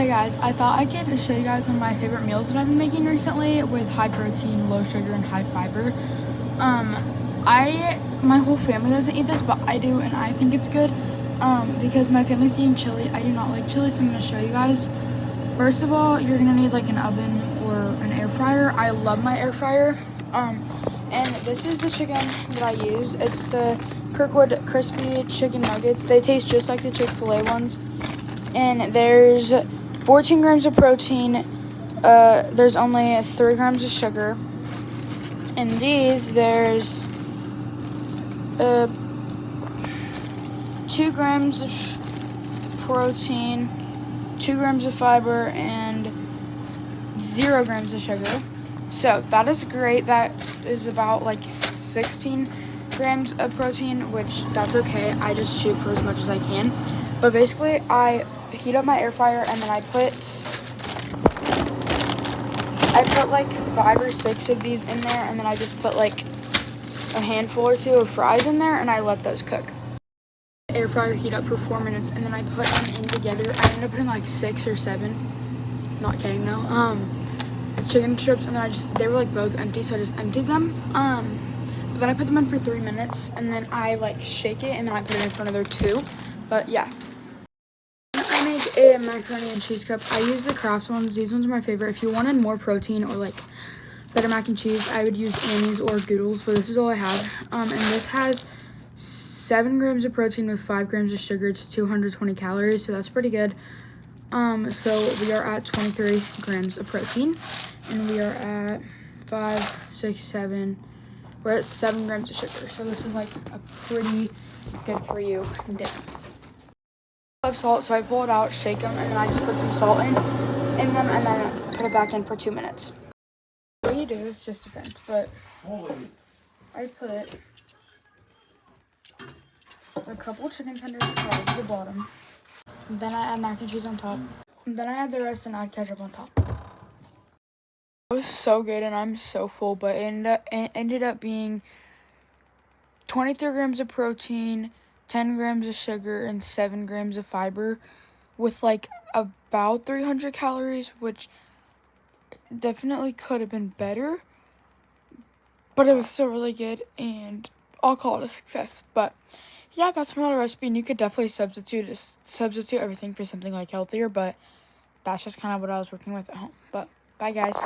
Hey guys, I thought I could show you guys one of my favorite meals that I've been making recently with high protein, low sugar, and high fiber. My whole family doesn't eat this, but I do, and I think it's good. Because my family's eating chili. I do not like chili, so I'm gonna show you guys. First of all, you're gonna need like an oven or an air fryer. I love my air fryer. And this is the chicken that I use. It's the Kirkwood crispy chicken nuggets. They taste just like the Chick-fil-A ones. And there's 14 grams of protein. There's only 3 grams of sugar. In these, there's 2 grams of protein, 2 grams of fiber, and 0 grams of sugar. So that is great. That is about like 16 grams of protein, which that's okay. I just shoot for as much as I can. But basically, I heat up my air fryer, and then I put like 5 or 6 of these in there, and then I just put like a handful or 2 of fries in there, and I let those cook. Air fryer heat up for 4 minutes, and then I put them in together. I ended up putting like 6 or 7. Not kidding though. Chicken strips, and then they were like both empty, so I just emptied them. But then I put them in for 3 minutes, and then I like shake it, and then I put it in for another 2. But yeah. I make a macaroni and cheese cup. I use the Kraft ones. These ones are my favorite. If you wanted more protein or like better mac and cheese, I would use Annie's or Goodles, but this is all I have. And this has 7 grams of protein with 5 grams of sugar. It's 220 calories, so that's pretty good. So we are at 23 grams of protein, and we are at 5, 6, 7. We're at 7 grams of sugar, so this is like a pretty good for you dinner. I love salt, so I pull it out, shake them, and then I just put some salt in them, and then put it back in for 2 minutes. What you do is just depends, but I put a couple chicken tenders and fries at the bottom. And then I add mac and cheese on top. And then I add the rest and add ketchup on top. It was so good, and I'm so full, but it ended up being 23 grams of protein, 10 grams of sugar, and 7 grams of fiber with like about 300 calories, which definitely could have been better, but it was still really good, and I'll call it a success. But yeah, that's my little recipe, and you could definitely substitute everything for something like healthier, but that's just kind of what I was working with at home. But bye guys.